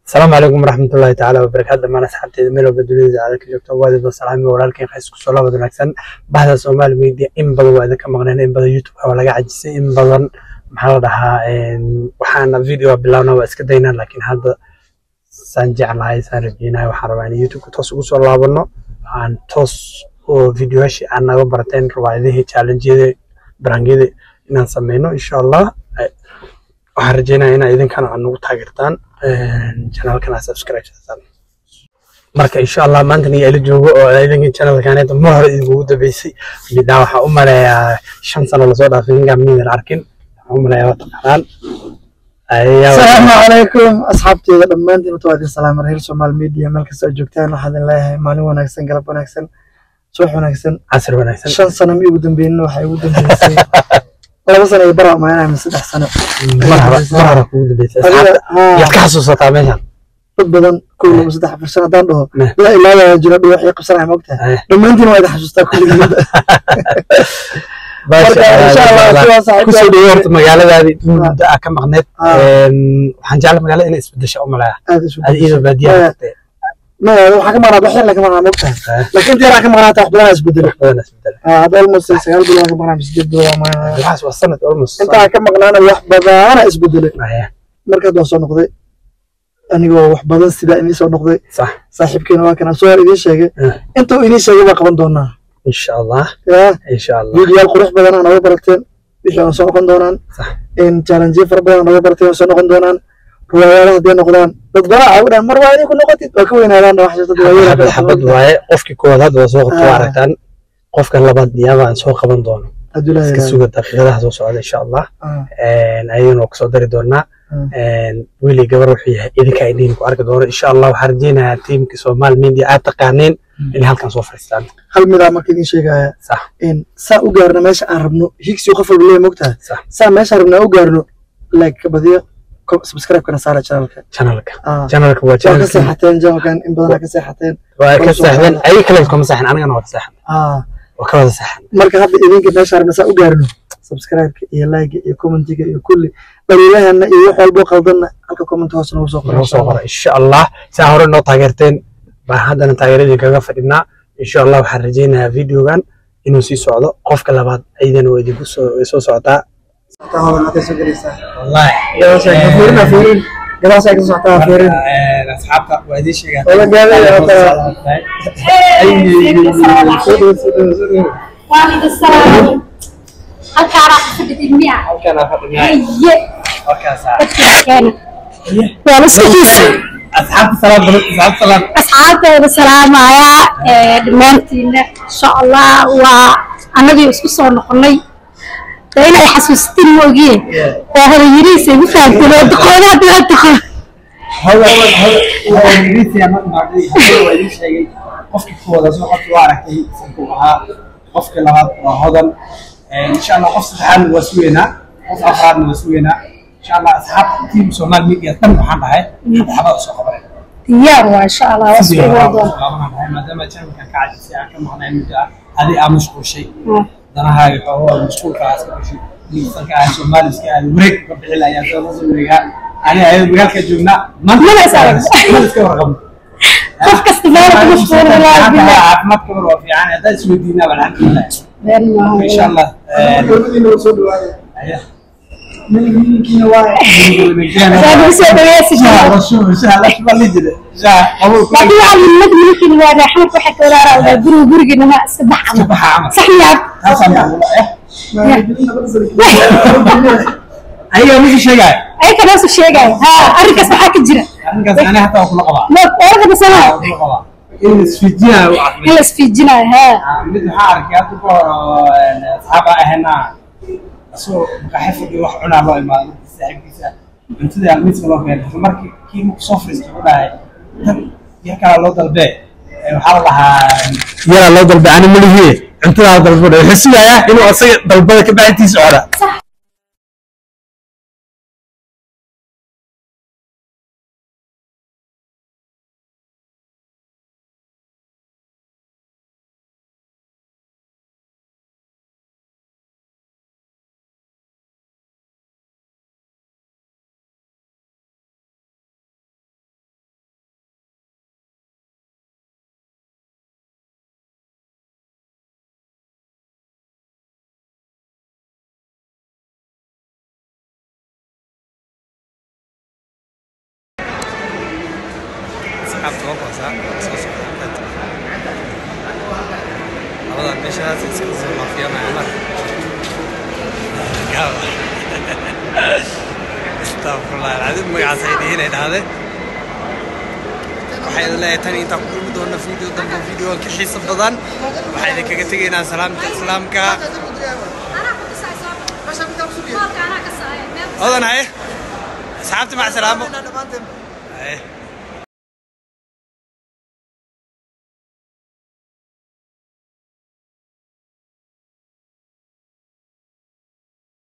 السلام عليكم ورحمة الله تعالى وبركاته. ما أصحابتي ميلو بدوليد على كل جوكتا وادي بسلامي ولكن خيس كسولة بدون أكسن بعد السومال ميديا إن بدو وإذا كم مغنين إن بدو يوتيوب ولا قاعد يصير إن بدن محلها إن وحنا فيديو بلانا واسكدينا لكن هذا سنجع الله سنرجينا وحرماني يوتيوب كتوس وصل الله بنا عن توس وفيديوهاش عن غبرتين روايده تشالنجي برانجي إن نسمينه إن شاء الله وحرجينا هنا إذا كان عنو تاجرتان channel kana subscribe sasan marka insha Allah maanta ni ila joogo oo idinka channel kaanada ma hore ugu dabeysay midda waxa u maleeyaa 5 sano la soo dhaafay inga miin arkin u maleeyaa taqaan السلام عليكم أصحابتي دمانتي متوادين سلام رهيل سومال ميديا ملك سو جوجتان waxaan leeyahay maalin wanaagsan galab wanaagsan subax wanaagsan casr wanaagsan 5 sano mi ugu dambeeyay waxay ugu dambeysay laba sano bara ma aanay 3 sano marra ugu dambeysay yaad ka xasuusataa meeshan dad badan kullu 3 sano daan dhaho la ilaahay jiro dhux ay qabsanay moogtahay dhammaantiin waa xasuustaa kulligeed marka insha Allah ku soo dhawaad magaaladaadi muddo ka maqneed waxaan jeclahay magaalada inay isbedesho oo malaya adiga baadiyaha ما وحكم أنا بحر لكن أنا مقتنع لكن ترى كم أنا تأخذ بلاش بدل هذا الموسم سيال بلا كم أنا مسجد ولا ما الحاس وصلت الموسم أنت كم أنا وحبة أنا إسبدل مركز وصل نقضي أنا جو وحبة استداء إني سو نقضي صح صاحب كنا كنا صور إني شيء أنتوا إني شيء بقى دونا إن شاء الله إن شاء الله فيديو القرح بدنا أنا وبرتين بيشان سو نقدونان صح إن challenge فربنا أنا وبرتين سو نقدونان روايات دي نقدان dadbaa awdan mar waa inay ku noqotid waa ka weynaadaan wax jirta dadweynaha xabad waaye qofkii koowaad waa soo qabto aragtaan qofka labaad diyaaba aan soo qaban doono iska suga daqiiqadaha soo socda insha Allah ayaynu ku soo dari doonaa wili gabar wuxuu yahay idinka idin ku arki doono insha Allah waxaan rajeynayaa teamka Soomaali Media aad taqaaneen in halkan soo fariistaan hal mid ma kidin sheegaya sax in saa u gaarno meesha aan rabno higsi qof walba leeyahay moogtaa saa meesha rabna u gaarno like badiyo subscribe kana saara channelka waa channelka saxateen channelkan in badan ka saxateen waa ka saxdeen ay kale kuma saxan anigana waa saxan waa ka wada saxan marka hadda idinka meesha rabna saa u gaarno subscribe iyo like iyo comment iyo kulli bariilahana iyo wax walba qaldanna halka comment hoos noo soo qoro insha Allah saa hore noo taageerteen baa haddana taageeradii kaga fadhinaa insha Allah waxaan rajeynayaa videogan inuu sii socdo qofka labaad aydan oo idinku soo socotaa هذا تسجليسا والله يا شيخ فيرنا فيرين جلاسة كسرتها فيرين أصحابك وادي شيء ولا قال والد السلام الكارا حفظت المياه كان أخذ المياه هي وكاسة كان ولا سكيس أصحاب السلام أصحاب السلام يا دمانتين إن شاء الله وأنا بيسكسر نقولي أنا حسستني موجيه وهذا يريسي مثلا تدخلها تدخل هذا يريسي أنا بعدين هذا يريسي قفك كودا سو قفك واركتي سنكوها قفك لهاد وهذا إن شاء الله قفك حال وسوينا قف أفراد وسوينا إن شاء الله أصحاب تيم سومال ميديا تم حنا هاي حبا سو خبرين يا ما شاء الله وسوينا ما دام كان كعادي ساعة كم معنا المدة هذه مشكور شيء أنا هاي هو مشكور كاس كشيء لسه كأي سومالي كأي بريك قبل لا يصير بريك أنا هاي بريك كجونا ما نسأل ما تذكر رقم كيف كاستمرار مشكور ولا بالله ما تكبر وفي يعني هذا اسمه دينا والحمد لله إن شاء الله من كنا واحد هذا يسوي ياسر رسول إن شاء الله تبلي جد لكن يعني ممكن الواحد حنا كحك ولا ولا جرو إنما سبحة صحيح أيوة مش شيء جاي أي كلام شيء جاي ها أركز معك الجرا أنا حتى أقول قبا لا أركز أنا إنس في الجنا إنس في الجنا ها مثل حارك يا تبغى أصحابها هنا أصو كحفظ يروح عنا الله ما يستحق كذا أنت ده الميت الله بين فمرك كي مصفر يستقبلها يا كلا لو ضربة وحالها يا لو ضربة أنا مليه أنت ده ضربة حسوا يا إنه أصير ضربة كبعد تسعة asxaabta waa kuwaasa soo socda labada meeshaas iska soo laafiyana mar gaawa astaghfirullah alazim magaca saydiin ay dhahday waxay leeyahay tan inta ku kulmi doona video ka xiiso badan waxay kaga tageynaa salaamta islaamka أنا كسائر. أنا كسائر. أصحابتي مع سلامة.